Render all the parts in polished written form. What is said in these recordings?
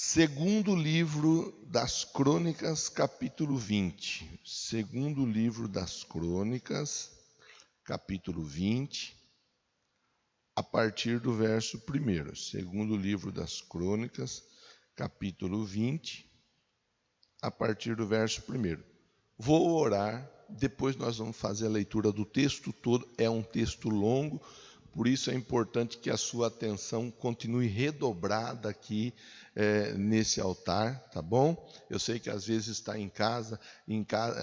Segundo livro das Crônicas, capítulo 20. Segundo livro das Crônicas, capítulo 20, a partir do verso 1. Segundo livro das Crônicas, capítulo 20, a partir do verso 1. Vou orar, depois nós vamos fazer a leitura do texto todo. É um texto longo, por isso é importante que a sua atenção continue redobrada aqui nesse altar, tá bom? Eu sei que às vezes está em casa,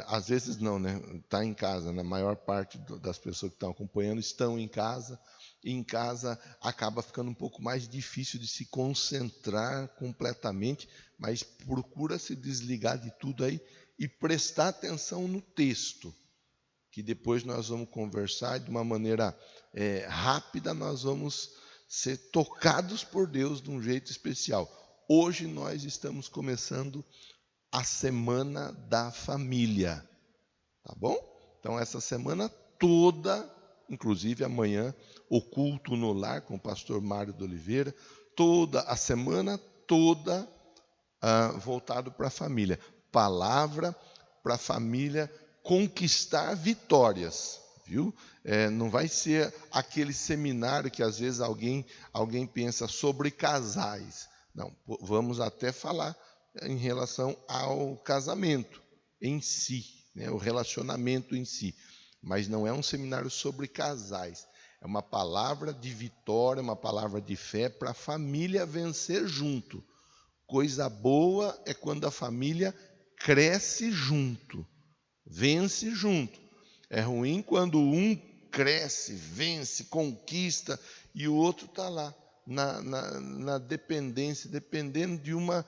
às vezes não, né? Está em casa, na maior parte das pessoas que estão acompanhando estão em casa, e em casa acaba ficando um pouco mais difícil de se concentrar completamente, mas procura se desligar de tudo aí e prestar atenção no texto, que depois nós vamos conversar de uma maneira rápida, nós vamos ser tocados por Deus de um jeito especial. Hoje nós estamos começando a Semana da Família, tá bom? Então essa semana toda, inclusive amanhã, o culto no lar com o pastor Mário de Oliveira, toda a semana toda voltado para a família. Palavra para a família conquistar vitórias, viu? Não vai ser aquele seminário que às vezes alguém pensa sobre casais. Não, vamos até falar em relação ao casamento em si, né, o relacionamento em si. Mas não é um seminário sobre casais. É uma palavra de vitória, uma palavra de fé para a família vencer junto. Coisa boa é quando a família cresce junto, vence junto. É ruim quando um cresce, vence, conquista e o outro está lá na dependência, dependendo de uma,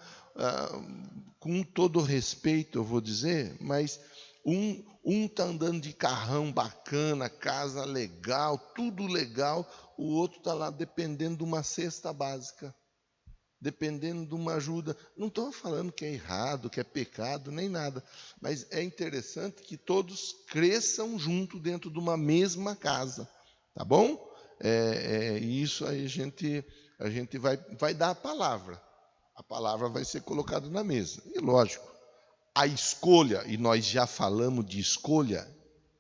com todo respeito eu vou dizer, mas um está andando de carrão bacana, casa legal, tudo legal, o outro está lá dependendo de uma cesta básica, dependendo de uma ajuda. Não estou falando que é errado, que é pecado, nem nada, mas é interessante que todos cresçam junto dentro de uma mesma casa, tá bom? Isso aí a gente vai dar a palavra vai ser colocada na mesa, e lógico, a escolha, e nós já falamos de escolha,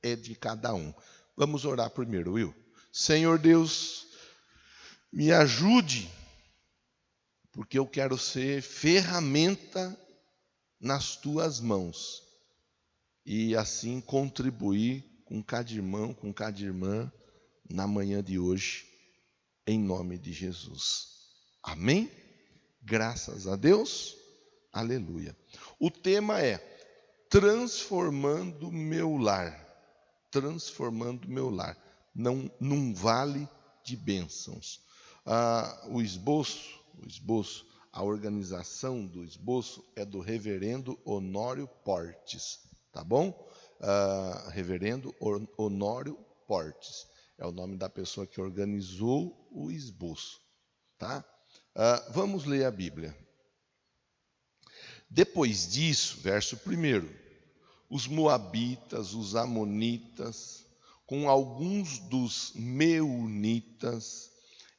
é de cada um. Vamos orar primeiro, Will. Senhor Deus, me ajude, porque eu quero ser ferramenta nas tuas mãos e assim contribuir com cada irmão, com cada irmã na manhã de hoje, em nome de Jesus. Amém? Graças a Deus. Aleluia. O tema é transformando meu lar. Transformando meu lar. Num vale de bênçãos. O esboço, a organização do esboço é do reverendo Honório Portes, tá bom? Reverendo Honório Portes é o nome da pessoa que organizou o esboço, tá? Vamos ler a Bíblia. Depois disso, verso 1, os moabitas, os amonitas, com alguns dos meunitas,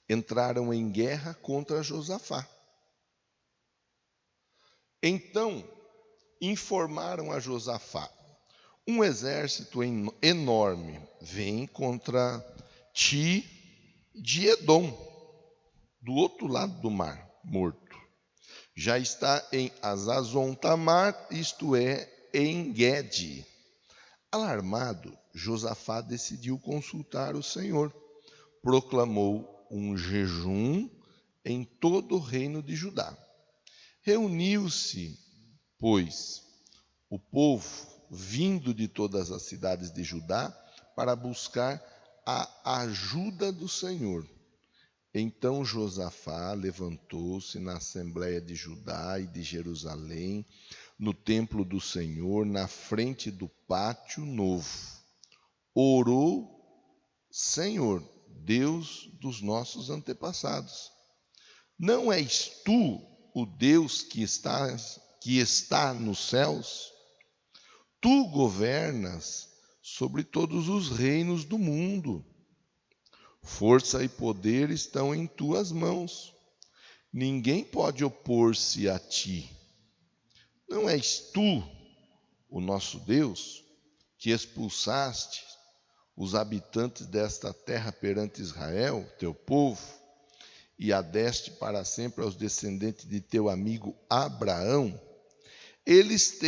entraram em guerra contra Josafá. Então, informaram a Josafá: um exército enorme vem contra ti de Edom, do outro lado do mar morto. Já está em Azazon Tamar, isto é, em Guede. Alarmado, Josafá decidiu consultar o Senhor. Proclamou um jejum em todo o reino de Judá. Reuniu-se, pois, o povo vindo de todas as cidades de Judá para buscar a ajuda do Senhor. Então Josafá levantou-se na assembleia de Judá e de Jerusalém, no templo do Senhor, na frente do pátio novo. Orou: Senhor, Deus dos nossos antepassados, não és tu o Deus que está nos céus? Tu governas sobre todos os reinos do mundo. Força e poder estão em tuas mãos. ninguém pode opor-se a ti. Não és tu, o nosso Deus, que expulsaste os habitantes desta terra perante Israel, teu povo, e a deste para sempre aos descendentes de teu amigo Abraão? Eles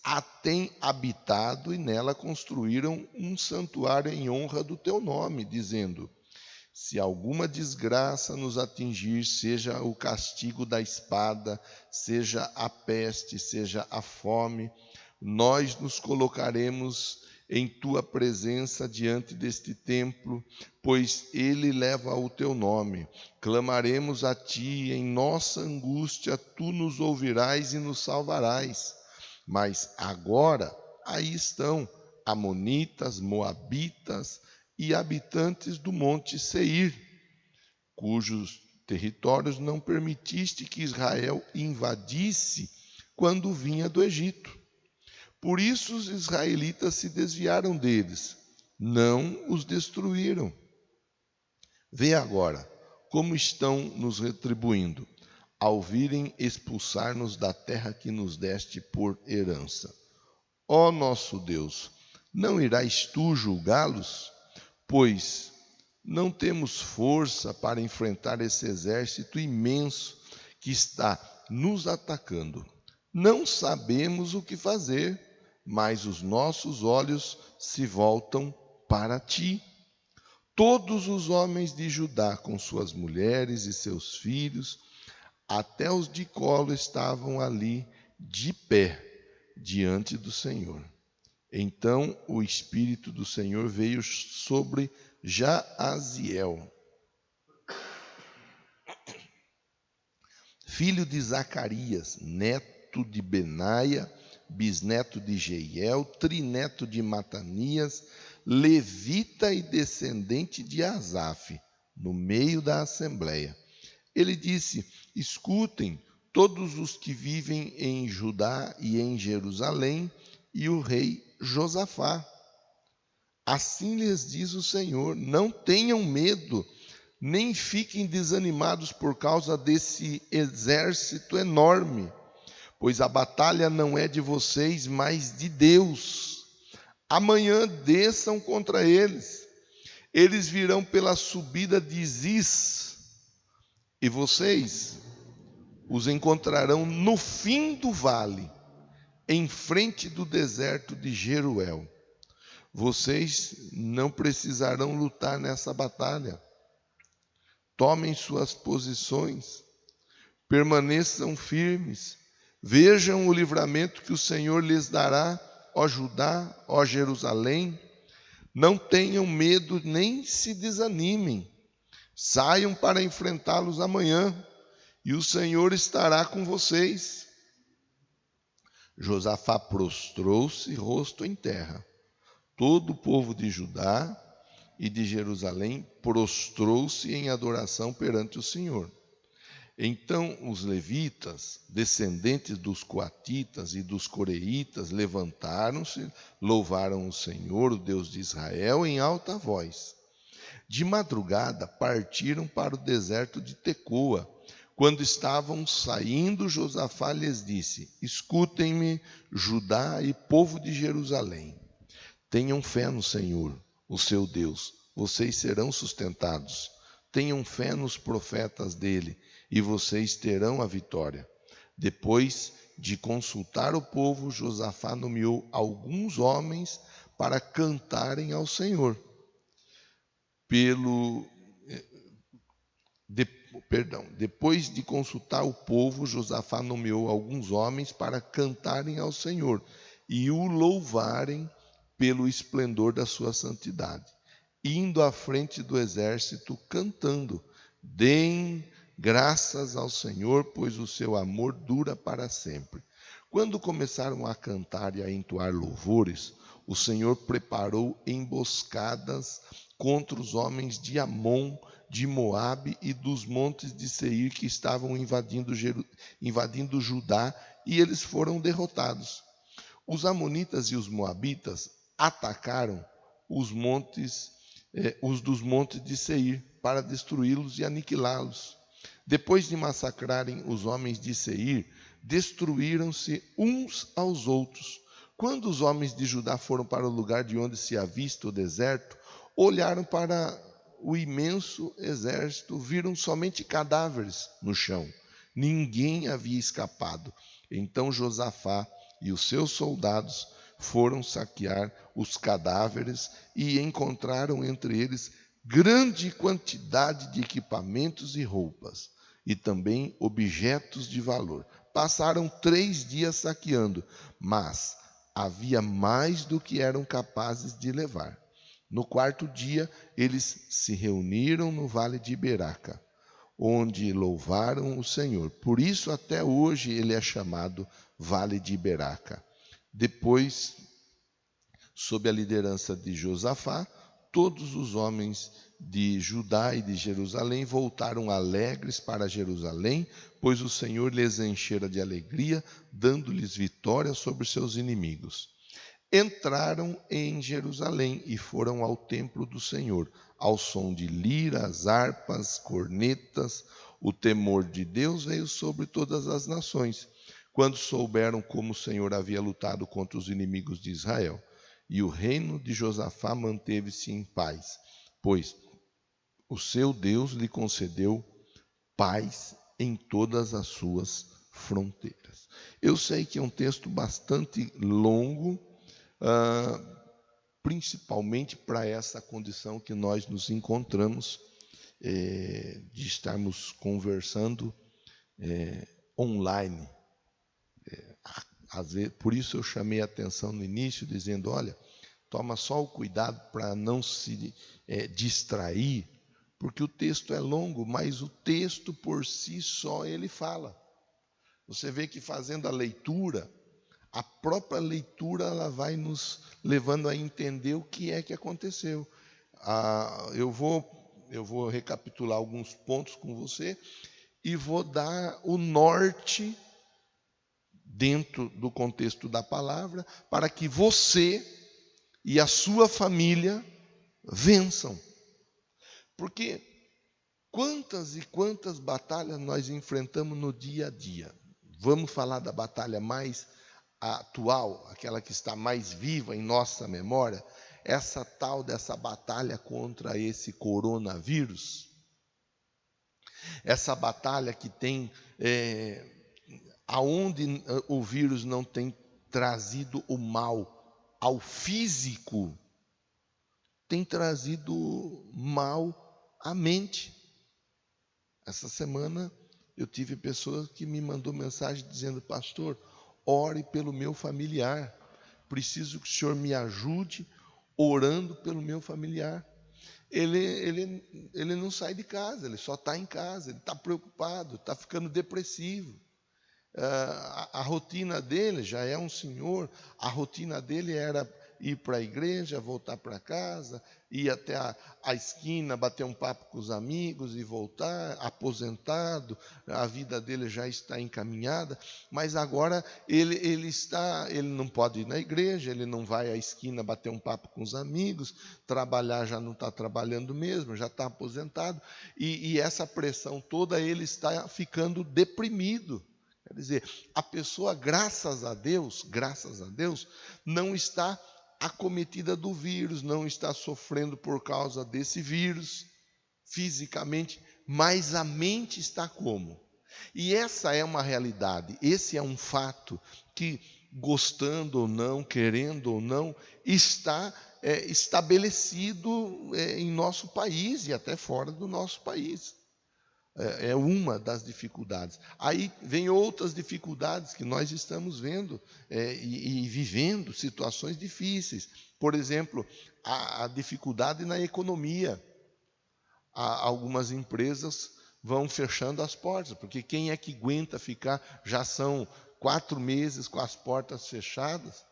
a têm habitado e nela construíram um santuário em honra do teu nome, dizendo: se alguma desgraça nos atingir, seja o castigo da espada, seja a peste, seja a fome, nós nos colocaremos em tua presença diante deste templo, pois ele leva o teu nome. Clamaremos a ti em nossa angústia, tu nos ouvirás e nos salvarás. Mas agora aí estão amonitas, moabitas e habitantes do monte Seir, cujos territórios não permitiste que Israel invadisse quando vinha do Egito. Por isso os israelitas se desviaram deles, não os destruíram. Vê agora como estão nos retribuindo, ao virem expulsar-nos da terra que nos deste por herança. Ó nosso Deus, não irás tu julgá-los? Pois não temos força para enfrentar esse exército imenso que está nos atacando. Não sabemos o que fazer, mas os nossos olhos se voltam para ti. Todos os homens de Judá, com suas mulheres e seus filhos, até os de colo, estavam ali de pé diante do Senhor. Então o Espírito do Senhor veio sobre Jaaziel, filho de Zacarias, neto de Benaia, bisneto de Jeiel, trineto de Matanias, levita e descendente de Asaf, no meio da assembleia. Ele disse: escutem todos os que vivem em Judá e em Jerusalém, e o rei Josafá. Assim lhes diz o Senhor: não tenham medo, nem fiquem desanimados por causa desse exército enorme, pois a batalha não é de vocês, mas de Deus. Amanhã desçam contra eles. Eles virão pela subida de Ziz, e vocês os encontrarão no fim do vale, em frente do deserto de Jeruel. Vocês não precisarão lutar nessa batalha. Tomem suas posições, permaneçam firmes, vejam o livramento que o Senhor lhes dará, ó Judá, ó Jerusalém. Não tenham medo nem se desanimem. Saiam para enfrentá-los amanhã, e o Senhor estará com vocês. Josafá prostrou-se, rosto em terra. Todo o povo de Judá e de Jerusalém prostrou-se em adoração perante o Senhor. Então os levitas, descendentes dos coatitas e dos coreitas, levantaram-se, louvaram o Senhor, o Deus de Israel, em alta voz. De madrugada partiram para o deserto de Tecoa. Quando estavam saindo, Josafá lhes disse: escutem-me, Judá e povo de Jerusalém. Tenham fé no Senhor, o seu Deus, vocês serão sustentados. Tenham fé nos profetas dele, e vocês terão a vitória. Depois de consultar o povo, Josafá nomeou alguns homens para cantarem ao Senhor. Depois de consultar o povo, Josafá nomeou alguns homens para cantarem ao Senhor e o louvarem pelo esplendor da sua santidade, indo à frente do exército cantando: deem graças ao Senhor, pois o seu amor dura para sempre. Quando começaram a cantar e a entoar louvores, o Senhor preparou emboscadas contra os homens de Amon, de Moabe e dos montes de Seir que estavam invadindo Judá, e eles foram derrotados. Os amonitas e os moabitas atacaram os dos montes de Seir para destruí-los e aniquilá-los. Depois de massacrarem os homens de Seir, destruíram-se uns aos outros. Quando os homens de Judá foram para o lugar de onde se avista o deserto, olharam para o imenso exército, viram somente cadáveres no chão. Ninguém havia escapado. Então Josafá e os seus soldados foram saquear os cadáveres e encontraram entre eles grande quantidade de equipamentos e roupas, e também objetos de valor. Passaram 3 dias saqueando, mas havia mais do que eram capazes de levar. No 4º dia, eles se reuniram no vale de Iberaca, onde louvaram o Senhor. Por isso, até hoje, ele é chamado Vale de Iberaca. Depois, sob a liderança de Josafá, todos os homens de Judá e de Jerusalém voltaram alegres para Jerusalém, pois o Senhor lhes enchera de alegria, dando-lhes vitória sobre seus inimigos. Entraram em Jerusalém e foram ao templo do Senhor, ao som de liras, harpas, cornetas. O temor de Deus veio sobre todas as nações, quando souberam como o Senhor havia lutado contra os inimigos de Israel. E o reino de Josafá manteve-se em paz, pois o seu Deus lhe concedeu paz em todas as suas fronteiras. Eu sei que é um texto bastante longo, principalmente para essa condição que nós nos encontramos, de estarmos conversando online. Às vezes, por isso eu chamei a atenção no início, dizendo, olha, toma só o cuidado para não se distrair, porque o texto é longo, mas o texto por si só ele fala. Você vê que fazendo a leitura, a própria leitura ela vai nos levando a entender o que é que aconteceu. Eu vou recapitular alguns pontos com você e vou dar o norte dentro do contexto da palavra para que você e a sua família vençam. Porque quantas e quantas batalhas nós enfrentamos no dia a dia. Vamos falar da batalha mais atual, aquela que está mais viva em nossa memória, essa tal dessa batalha contra esse coronavírus. Essa batalha que tem, aonde o vírus não tem trazido o mal ao físico, tem trazido mal à mente. Essa semana eu tive pessoas que me mandou mensagem dizendo, pastor, ore pelo meu familiar, preciso que o senhor me ajude orando pelo meu familiar. Ele não sai de casa, ele só está em casa, ele está preocupado, está ficando depressivo. A rotina dele já é um senhor, a rotina dele era ir para a igreja, voltar para casa, ir até a esquina, bater um papo com os amigos e voltar, aposentado, a vida dele já está encaminhada, mas agora ele não pode ir na igreja, ele não vai à esquina bater um papo com os amigos, trabalhar já não está trabalhando mesmo, já está aposentado, e essa pressão toda ele está ficando deprimido. Quer dizer, a pessoa, graças a Deus, não está acometida do vírus, não está sofrendo por causa desse vírus fisicamente, mas a mente está como? E essa é uma realidade, esse é um fato que, gostando ou não, querendo ou não, está estabelecido em nosso país e até fora do nosso país. É uma das dificuldades. Aí vem outras dificuldades que nós estamos vendo e vivendo situações difíceis. Por exemplo, a dificuldade na economia. Algumas empresas vão fechando as portas, porque quem é que aguenta ficar? Já são 4 meses com as portas fechadas.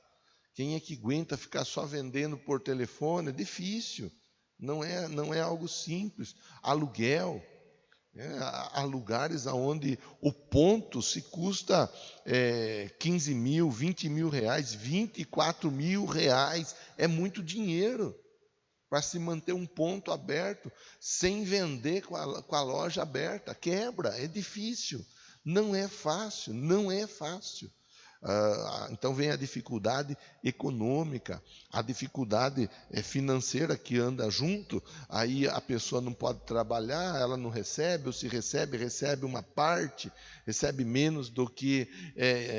Quem é que aguenta ficar só vendendo por telefone? É difícil. Não é algo simples. Aluguel. Há lugares onde o ponto se custa 15 mil, 20 mil reais, 24 mil reais. É muito dinheiro. para se manter um ponto aberto, sem vender com a loja aberta. Quebra, é difícil, não é fácil, não é fácil. Então vem a dificuldade econômica, a dificuldade financeira que anda junto, aí a pessoa não pode trabalhar, ela não recebe, ou se recebe, recebe uma parte, recebe menos do que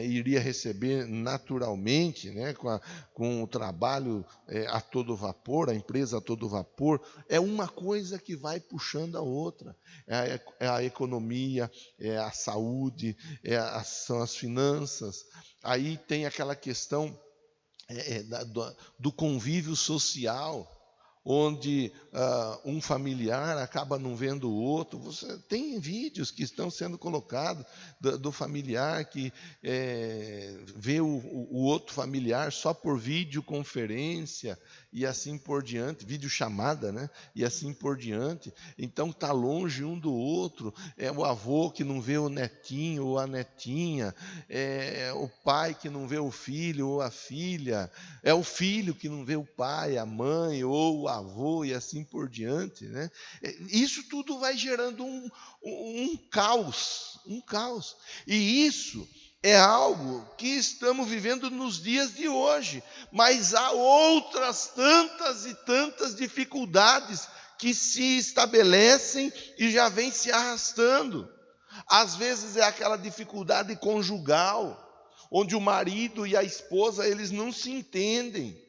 iria receber naturalmente, né, com o trabalho a todo vapor, a empresa a todo vapor. É uma coisa que vai puxando a outra, é a economia, é a saúde, são as finanças. Aí tem aquela questão do convívio social, onde um familiar acaba não vendo o outro. Você tem vídeos que estão sendo colocados do familiar que vê o outro familiar só por videoconferência e assim por diante, videochamada, né? E assim por diante. Então está longe um do outro. É o avô que não vê o netinho ou a netinha, é o pai que não vê o filho ou a filha, é o filho que não vê o pai, a mãe ou o avô e assim por diante, né? Isso tudo vai gerando um caos, um caos. E isso é algo que estamos vivendo nos dias de hoje, mas há outras tantas e tantas dificuldades que se estabelecem e já vêm se arrastando. Às vezes é aquela dificuldade conjugal, onde o marido e a esposa eles não se entendem.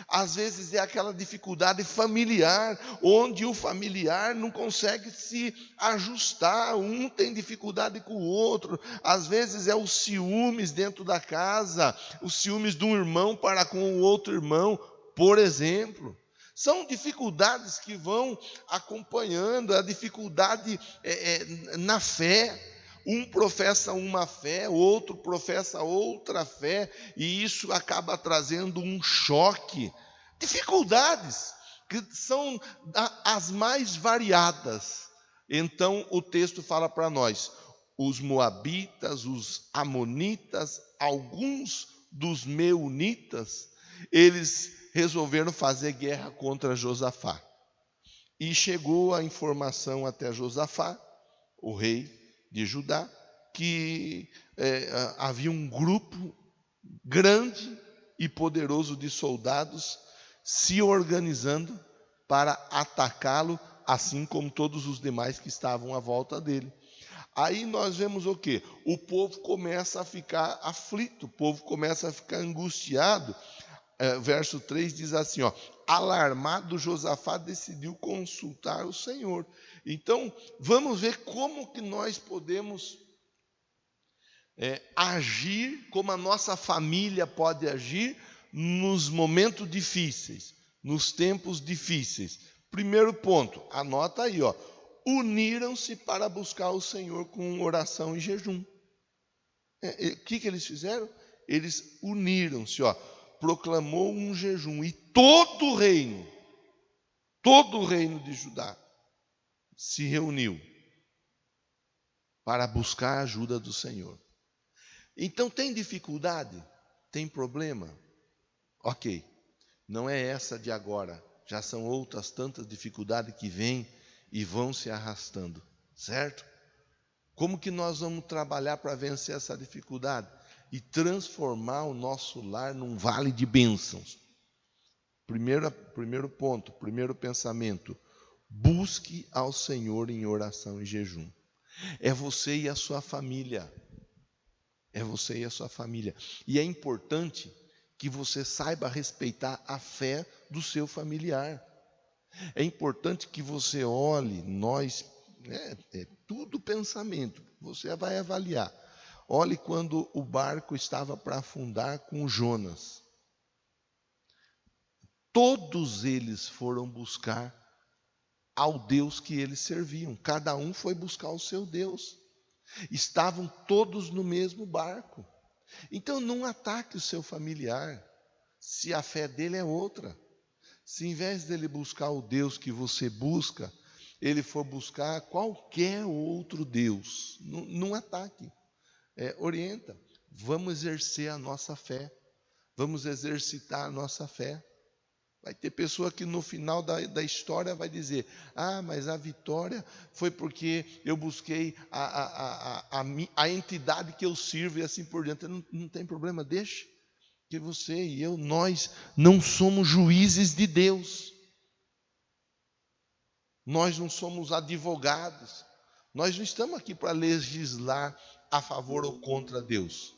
Às vezes é aquela dificuldade familiar, onde o familiar não consegue se ajustar, um tem dificuldade com o outro. Às vezes é os ciúmes dentro da casa, os ciúmes de um irmão para com o outro irmão, por exemplo. São dificuldades que vão acompanhando, a dificuldade na fé. Um professa uma fé, outro professa outra fé, e isso acaba trazendo um choque. Dificuldades que são as mais variadas. Então o texto fala para nós: os moabitas, os amonitas, alguns dos meunitas, eles resolveram fazer guerra contra Josafá. E chegou a informação até Josafá, o rei de Judá, que havia um grupo grande e poderoso de soldados se organizando para atacá-lo, assim como todos os demais que estavam à volta dele. Aí nós vemos o quê? O povo começa a ficar aflito, o povo começa a ficar angustiado. Verso 3 diz assim, ó: alarmado, Josafá decidiu consultar o Senhor. Então, vamos ver como que nós podemos agir, como a nossa família pode agir nos momentos difíceis, nos tempos difíceis. Primeiro ponto, anota aí, ó: uniram-se para buscar o Senhor com oração e jejum. O que eles fizeram? Eles uniram-se, ó. Proclamou um jejum, e todo o reino de Judá se reuniu para buscar a ajuda do Senhor. Então tem dificuldade? Tem problema? Ok, não é essa de agora, já são outras tantas dificuldades que vêm e vão se arrastando, certo? Como que nós vamos trabalhar para vencer essa dificuldade e transformar o nosso lar num vale de bênçãos? Primeiro ponto, primeiro pensamento: busque ao Senhor em oração e jejum. É você e a sua família. É você e a sua família. E é importante que você saiba respeitar a fé do seu familiar. É importante que você olhe, é tudo pensamento, você vai avaliar. Olhe quando o barco estava para afundar com Jonas. Todos eles foram buscar ao Deus que eles serviam. Cada um foi buscar o seu Deus. Estavam todos no mesmo barco. Então não ataque o seu familiar, se a fé dele é outra. Se em vez dele buscar o Deus que você busca, ele for buscar qualquer outro Deus, não ataque. Orienta. Vamos exercer a nossa fé. Vamos exercitar a nossa fé. Vai ter pessoa que no final da história vai dizer: ah, mas a vitória foi porque eu busquei a entidade que eu sirvo e assim por diante. Não tem problema, deixe. Que você e eu, nós não somos juízes de Deus. Nós não somos advogados. Nós não estamos aqui para legislar a favor ou contra Deus.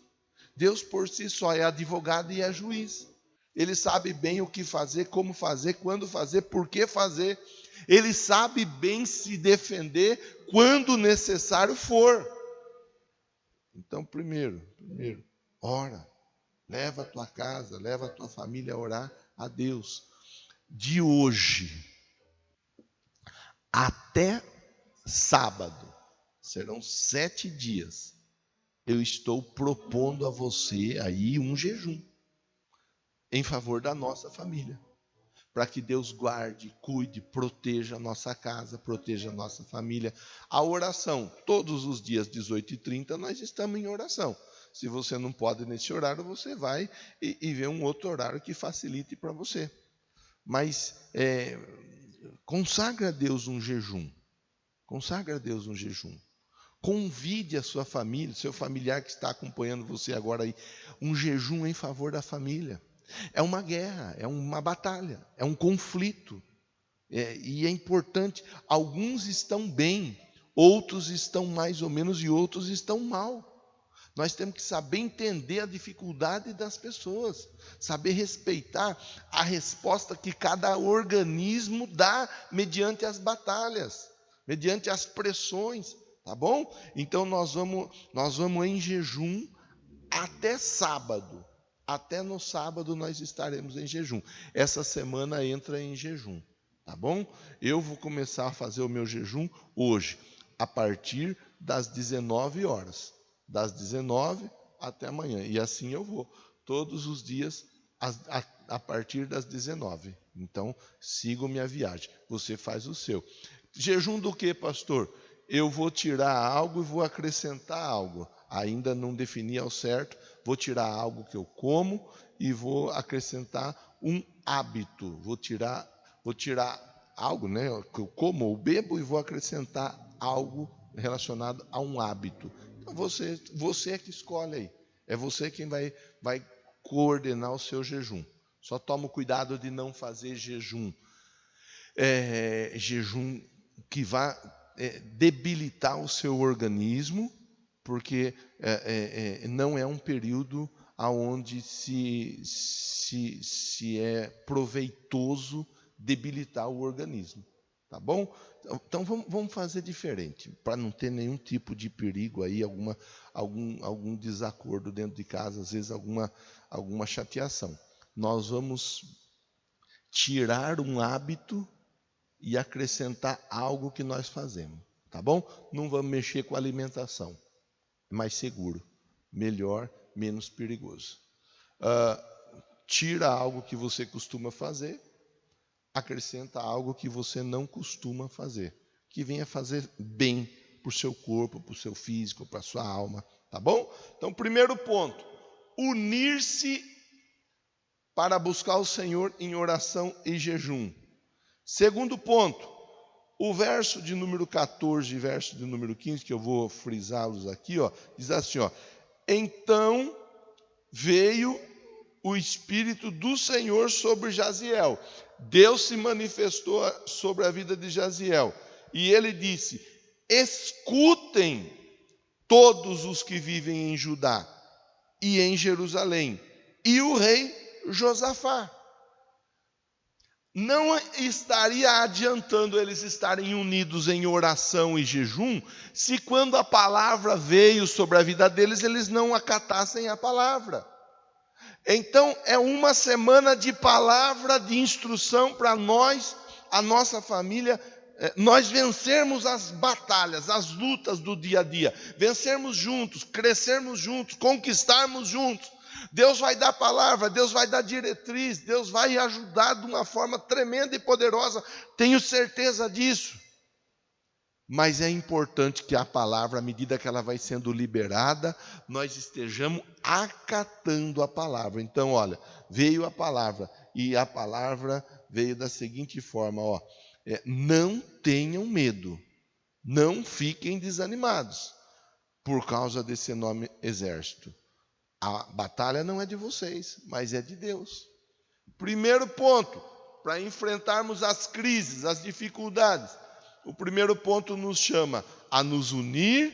Deus por si só é advogado e é juiz. Ele sabe bem o que fazer, como fazer, quando fazer, por que fazer. Ele sabe bem se defender quando necessário for. Então, primeiro, ora. Leva a tua casa, leva a tua família a orar a Deus. De hoje até sábado, serão 7 dias, eu estou propondo a você aí um jejum em favor da nossa família, para que Deus guarde, cuide, proteja a nossa casa, proteja a nossa família. A oração, todos os dias 18h30 nós estamos em oração. Se você não pode nesse horário, você vai e vê um outro horário que facilite para você. Mas consagra a Deus um jejum. Consagra a Deus um jejum. Convide a sua família, seu familiar que está acompanhando você agora aí, um jejum em favor da família. É uma guerra, é uma batalha, é um conflito. E é importante, alguns estão bem, outros estão mais ou menos e outros estão mal. Nós temos que saber entender a dificuldade das pessoas, saber respeitar a resposta que cada organismo dá mediante as batalhas, mediante as pressões, tá bom? Então nós vamos em jejum até sábado. Até no sábado nós estaremos em jejum. Essa semana entra em jejum, tá bom? Eu vou começar a fazer o meu jejum hoje, a partir das 19 horas. Das 19 até amanhã. E assim eu vou, todos os dias, a partir das 19. Então, sigo minha viagem. Você faz o seu. Jejum do que, pastor? Eu vou tirar algo e vou acrescentar algo. Ainda não defini ao certo. Vou tirar algo que eu como e vou acrescentar um hábito. Vou tirar algo, né, que eu como ou bebo e vou acrescentar algo relacionado a um hábito. Então você é que escolhe aí. É você quem vai coordenar o seu jejum. Só toma cuidado de não fazer jejum que vá debilitar o seu organismo, porque não é um período onde se é proveitoso debilitar o organismo, tá bom? Então vamos fazer diferente, para não ter nenhum tipo de perigo aí, algum desacordo dentro de casa, às vezes alguma chateação. Nós vamos tirar um hábito e acrescentar algo que nós fazemos, tá bom? Não vamos mexer com a alimentação, mais seguro, melhor, menos perigoso. Tira algo que você costuma fazer, acrescenta algo que você não costuma fazer, que venha fazer bem para o seu corpo, para o seu físico, para a sua alma, tá bom? Então, primeiro ponto, unir-se para buscar o Senhor em oração e jejum. Segundo ponto, o verso de número 14 e verso de número 15, que eu vou frisá-los aqui, diz assim, então veio o Espírito do Senhor sobre Jaziel. Deus se manifestou sobre a vida de Jaziel. E ele disse, escutem todos os que vivem em Judá e em Jerusalém, e o rei Josafá. Não estaria adiantando eles estarem unidos em oração e jejum, se quando a palavra veio sobre a vida deles, eles não acatassem a palavra. Então, é uma semana de palavra, de instrução para nós, a nossa família, nós vencermos as batalhas, as lutas do dia a dia, vencermos juntos, crescermos juntos, conquistarmos juntos. Deus vai dar palavra, Deus vai dar diretriz, Deus vai ajudar de uma forma tremenda e poderosa, tenho certeza disso. mas é importante que a palavra, à medida que ela vai sendo liberada, nós estejamos acatando a palavra. Então, olha, veio a palavra, e a palavra veio da seguinte forma, ó, não tenham medo, não fiquem desanimados, por causa desse enorme exército. A batalha não é de vocês, mas é de Deus. Primeiro ponto, para enfrentarmos as crises, as dificuldades, o primeiro ponto nos chama a nos unir,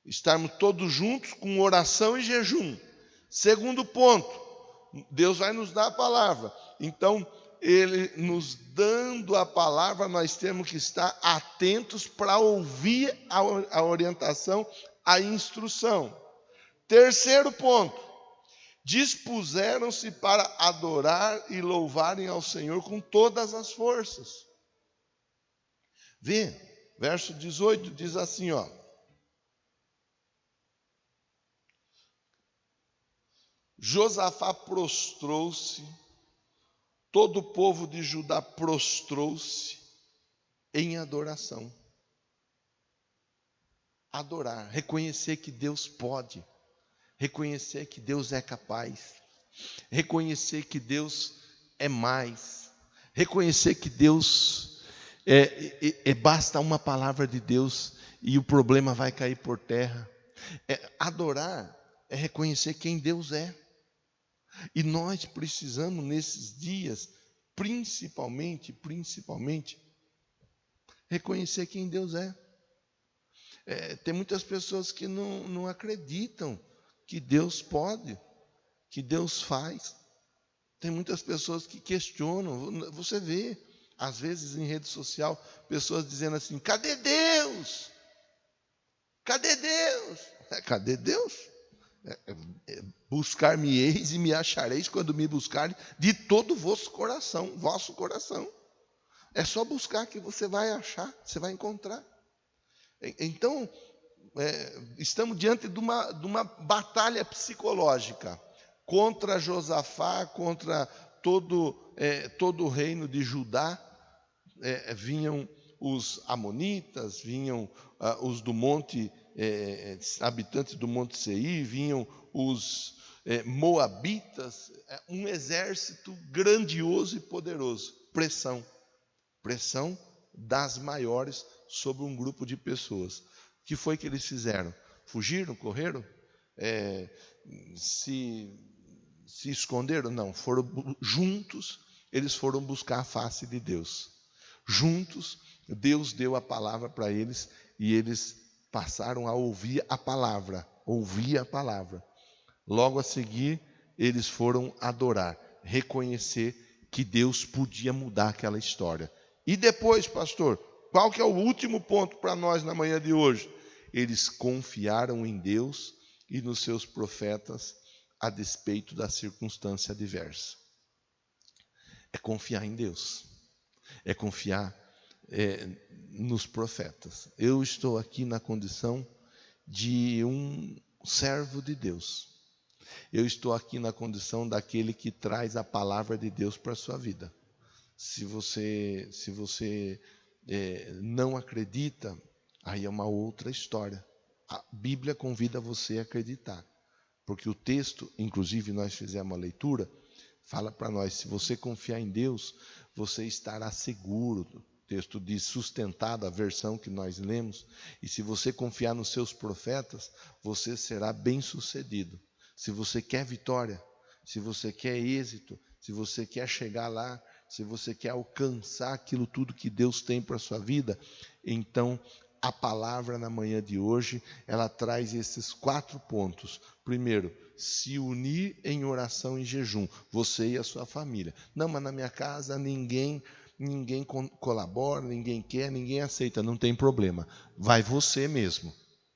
estarmos todos juntos com oração e jejum. Segundo ponto, Deus vai nos dar a palavra. Então, Ele nos dando a palavra, nós temos que estar atentos para ouvir a orientação, a instrução. Terceiro ponto, dispuseram-se para adorar e louvarem ao Senhor com todas as forças. Vê, verso 18 diz assim, ó. Josafá prostrou-se, todo o povo de Judá prostrou-se em adoração. Adorar, reconhecer que Deus pode, reconhecer que Deus é capaz, reconhecer que Deus é mais, reconhecer que Deus basta uma palavra de Deus e o problema vai cair por terra. Adorar é reconhecer quem Deus é. E nós precisamos nesses dias, principalmente, reconhecer quem Deus é. Tem muitas pessoas que não acreditam que Deus pode, que Deus faz. Tem muitas pessoas que questionam. Você vê, às vezes em rede social, pessoas dizendo assim, cadê Deus? Cadê Deus? Cadê Deus? Buscar-me-eis e me achareis quando me buscarem de todo o vosso coração. É só buscar que você vai achar, você vai encontrar. Então, estamos diante de uma batalha psicológica contra Josafá, contra todo o reino de Judá. Vinham os amonitas, vinham os do monte, habitantes do monte Seir, vinham os moabitas, um exército grandioso e poderoso. Pressão das maiores sobre um grupo de pessoas. O que foi que eles fizeram? Fugiram, correram? Se esconderam? Não, foram juntos, eles foram buscar a face de Deus. Juntos, Deus deu a palavra para eles e eles passaram a ouvir a palavra. Logo a seguir, eles foram adorar, reconhecer que Deus podia mudar aquela história. E depois, pastor, qual que é o último ponto para nós na manhã de hoje? Eles confiaram em Deus e nos seus profetas a despeito da circunstância adversa. É confiar em Deus. É confiar nos profetas. Eu estou aqui na condição de um servo de Deus. Eu estou aqui na condição daquele que traz a palavra de Deus para a sua vida. Se você não acredita, aí é uma outra história. A Bíblia convida você a acreditar. Porque o texto, inclusive nós fizemos uma leitura, fala para nós, se você confiar em Deus, você estará seguro. O texto diz sustentado, a versão que nós lemos. E se você confiar nos seus profetas, você será bem-sucedido. Se você quer vitória, se você quer êxito, se você quer chegar lá, se você quer alcançar aquilo tudo que Deus tem para a sua vida, então a palavra na manhã de hoje, ela traz esses 4 pontos. Primeiro, se unir em oração e jejum, você e a sua família. Não, mas na minha casa ninguém colabora, ninguém quer, ninguém aceita, não tem problema. Vai você mesmo,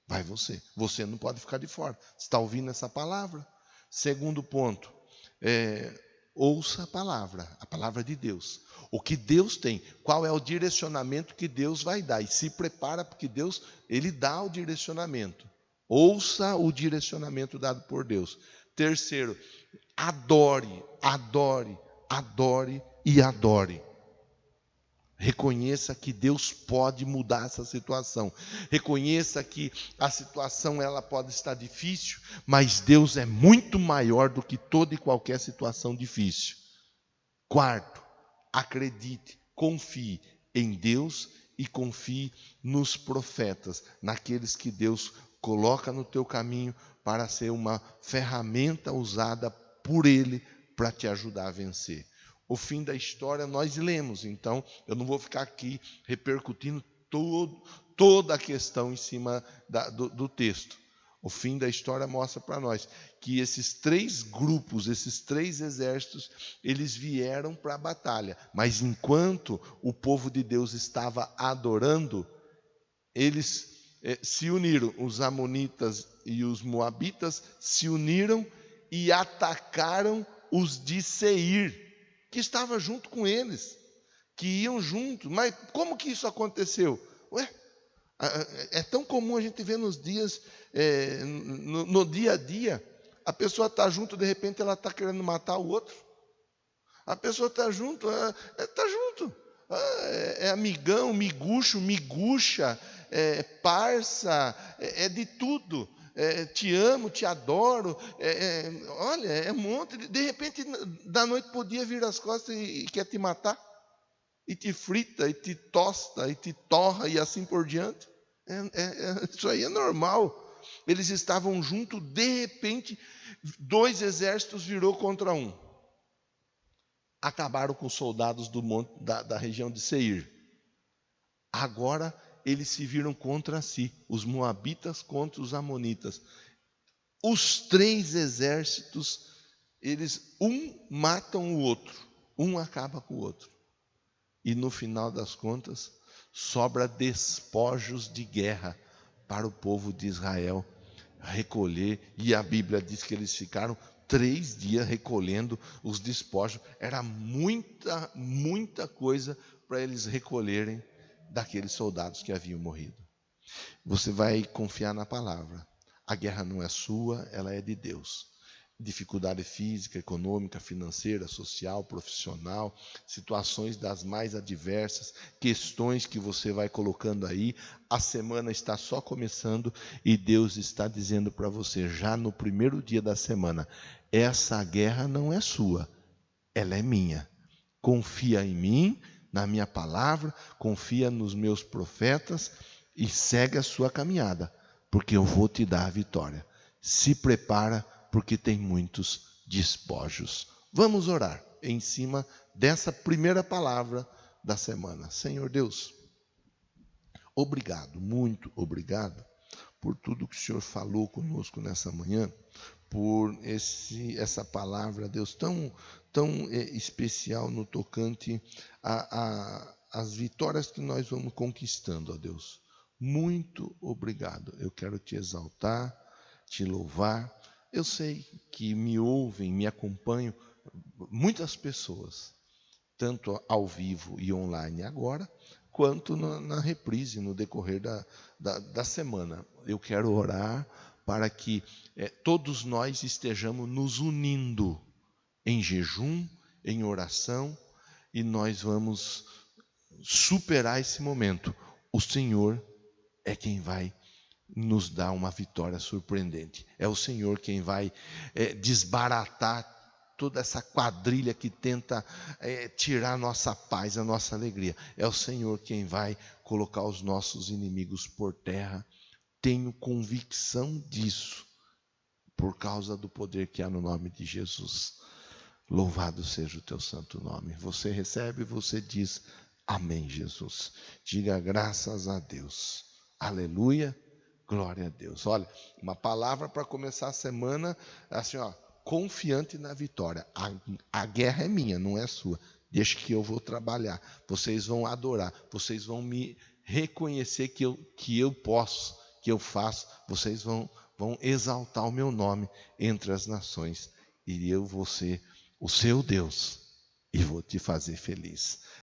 vai você. Você não pode ficar de fora. Você está ouvindo essa palavra? Segundo ponto, ouça a palavra de Deus. O que Deus tem, qual é o direcionamento que Deus vai dar. E se prepara, porque Deus, Ele dá o direcionamento. Ouça o direcionamento dado por Deus. Terceiro, adore. Reconheça que Deus pode mudar essa situação. Reconheça que a situação ela pode estar difícil, mas Deus é muito maior do que toda e qualquer situação difícil. Quarto, acredite, confie em Deus e confie nos profetas, naqueles que Deus coloca no teu caminho para ser uma ferramenta usada por Ele para te ajudar a vencer. O fim da história nós lemos, então eu não vou ficar aqui repercutindo toda a questão em cima do texto. O fim da história mostra para nós que esses 3 grupos, esses 3 exércitos, eles vieram para a batalha. Mas enquanto o povo de Deus estava adorando, eles se uniram. Os amonitas e os moabitas se uniram e atacaram os de Seir, que estava junto com eles, que iam juntos. Mas como que isso aconteceu? É tão comum a gente ver nos dias, no dia a dia, a pessoa está junto, de repente ela está querendo matar o outro. A pessoa está junto, está junto. É amigão, miguxo, miguxa, parça, é de tudo. Te amo, te adoro. Olha, é um monte. De repente, da noite para o dia, vira as costas e quer te matar. E te frita, e te tosta, e te torra, e assim por diante. Isso aí é normal. Eles estavam juntos, de repente, 2 exércitos virou contra um. Acabaram com os soldados do monte, da região de Seir. Agora eles se viram contra si, os moabitas contra os amonitas. Os 3 exércitos, um matam o outro, um acaba com o outro. E no final das contas, sobra despojos de guerra para o povo de Israel recolher. E a Bíblia diz que eles ficaram 3 dias recolhendo os despojos. Era muita coisa para eles recolherem daqueles soldados que haviam morrido. Você vai confiar na palavra. A guerra não é sua, ela é de Deus. Dificuldade física, econômica, financeira, social, profissional, situações das mais adversas, questões que você vai colocando aí. A semana está só começando e Deus está dizendo para você, já no primeiro dia da semana, essa guerra não é sua, ela é minha. Confia em mim, na minha palavra, confia nos meus profetas e segue a sua caminhada, porque eu vou te dar a vitória. Se prepara, porque tem muitos despojos. Vamos orar em cima dessa primeira palavra da semana. Senhor Deus, obrigado, muito obrigado por tudo que o Senhor falou conosco nessa manhã, por essa palavra, Deus, tão especial no tocante às vitórias que nós vamos conquistando, ó Deus. Muito obrigado. Eu quero te exaltar, te louvar. Eu sei que me ouvem, me acompanham muitas pessoas, tanto ao vivo e online agora, quanto na reprise, no decorrer da semana. Eu quero orar para que todos nós estejamos nos unindo em jejum, em oração, e nós vamos superar esse momento. O Senhor é quem vai nos dar uma vitória surpreendente. É o Senhor quem vai desbaratar toda essa quadrilha que tenta tirar a nossa paz, a nossa alegria. É o Senhor quem vai colocar os nossos inimigos por terra. Tenho convicção disso, por causa do poder que há no nome de Jesus. Louvado seja o teu santo nome. Você recebe, você diz amém, Jesus. Diga graças a Deus. Aleluia. Glória a Deus. Olha, uma palavra para começar a semana, assim, confiante na vitória. A guerra é minha, não é sua. Deixa que eu vou trabalhar. Vocês vão adorar. Vocês vão me reconhecer que eu posso, que eu faço. Vocês vão exaltar o meu nome entre as nações. E eu vou ser o seu Deus e vou te fazer feliz.